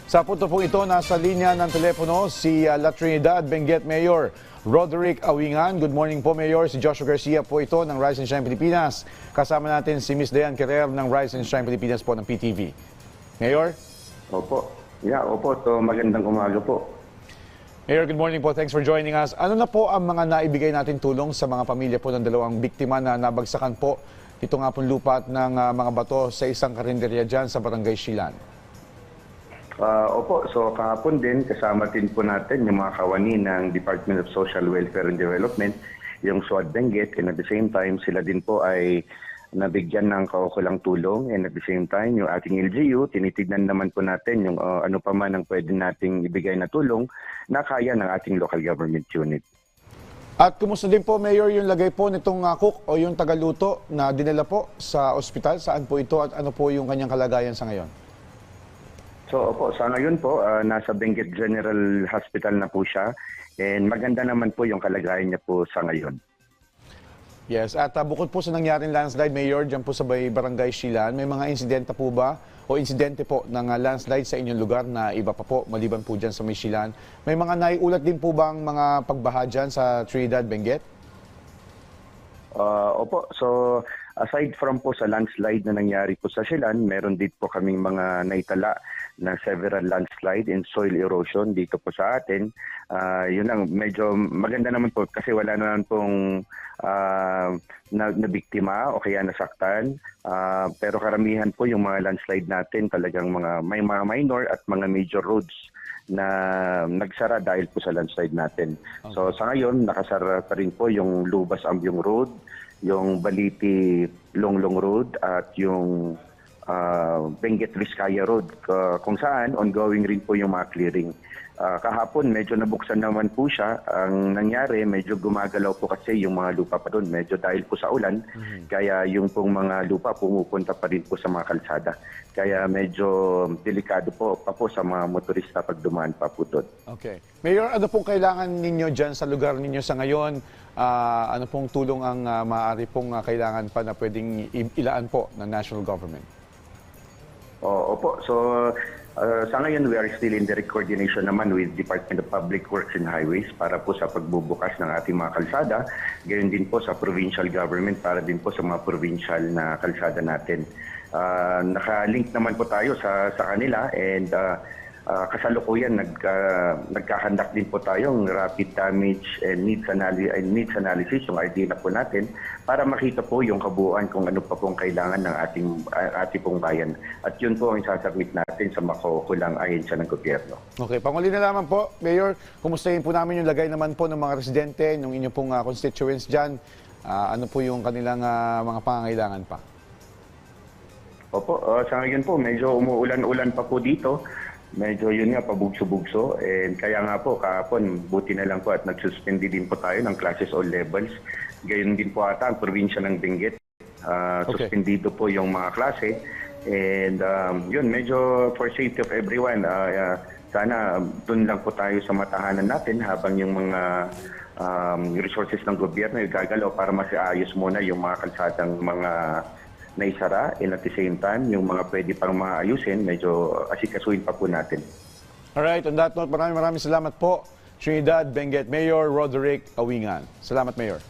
Sa punto pong ito, nasa linya ng telepono si La Trinidad Benguet Mayor Roderick Awingan. Good morning po, Mayor. Si Joshua Garcia po ito ng Rise and Shine Pilipinas. Kasama natin si Miss Dayan Querer ng Rise and Shine Pilipinas po ng PTV. Mayor? Opo. Opo. So, magandang umaga po. Mayor, good morning po. Thanks for joining us. Ano na po ang mga naibigay natin tulong sa mga pamilya po ng dalawang biktima na nabagsakan po ito nga pong lupa ng mga bato sa isang karinderya dyan sa Barangay Silan? Opo, so kahapon din kasama din po natin yung mga kawani ng Department of Social Welfare and Development, yung SWAT Benguet, and at the same time sila din po ay nabigyan ng kaukulang tulong, and at the same time yung ating LGU, tinitignan naman po natin yung ano pa man ang pwede nating ibigay na tulong na kaya ng ating local government unit. At kumusta din po, Mayor, yung lagay po nitong cook o yung tagaluto na dinala po sa ospital? Saan po ito at ano po yung kanyang kalagayan sa ngayon? So opo, sa ngayon po, nasa Benguet General Hospital na po siya, and maganda naman po yung kalagayan niya po sa ngayon. Yes, at bukod po sa nangyaring landslide, Mayor, dyan po sa Barangay Silan, may mga insidente po ba o insidente po ng landslide sa inyong lugar na iba pa po, maliban po dyan sa may Silan? May mga naiulat din po bang mga pagbaha dyan sa Trinidad, Benguet? Opo, so aside from po sa landslide na nangyari po sa Silan, meron din po kaming mga naitala na several landslide and soil erosion dito po sa atin. Yun lang, medyo maganda naman po kasi wala naman pong nabiktima o kaya nasaktan. Pero karamihan po yung mga landslide natin talagang may mga minor at mga major roads na nagsara dahil po sa landslide natin. Okay. So sa ngayon, nakasara pa rin po yung Lubas Ambyong Road, yung Baliti Longlong Road at yung Benguet Vizcaya Road, kung saan ongoing rin po yung mga clearing. Kahapon medyo nabuksan naman po siya. Ang nangyari, medyo gumagalaw po kasi yung mga lupa pa doon. Medyo dahil po sa ulan, kaya yung pong mga lupa pumupunta pa rin po sa mga kalsada. Kaya medyo delikado po pa po sa mga motorista pag dumaan pa po doon. Okay. Mayor, ano pong kailangan ninyo dyan sa lugar ninyo sa ngayon? Ano pong tulong ang maaari pong kailangan pa na pwedeng ilaan po ng national government? Opo. So, sa ngayon, we are still in direct coordination naman with Department of Public Works and Highways para po sa pagbubukas ng ating mga kalsada. Gayon din po sa provincial government para din po sa mga provincial na kalsada natin. Naka-link naman po tayo sa kanila, and kasalukuyan nagkakandak din po tayong rapid damage and needs analysis, yung idea na po natin, para makita po yung kabuuan kung ano pa pong kailangan ng ating pong bayan. At yun po ang isasubmit natin sa makukulang ahensya ng gobyerno. Okay, panguli na naman po, Mayor, kumustahin po namin yung lagay naman po ng mga residente, ng inyong pong constituents dyan. Ano po yung kanilang mga pangangailangan pa? Opo, sa ngayon po, medyo umuulan-ulan pa po dito. Medyo yun nga, pabugso-bugso. And kaya nga po, kahapon, buti na lang po at nagsuspindi din po tayo ng classes all levels. Gayon din po ata ang probinsya ng Benguet. Suspendido po yung mga klase. And yun, medyo for safety of everyone, sana dun lang po tayo sa matahanan natin habang yung mga resources ng gobyerno yung gagalaw para masiayos muna yung mga kalsadang mga naisara, and at the same time, yung mga pwede pang maayusin, medyo asikasuhin pa po natin. Alright, on that note, maraming salamat po, Trinidad Benguet Mayor Roderick Awingan. Salamat, Mayor.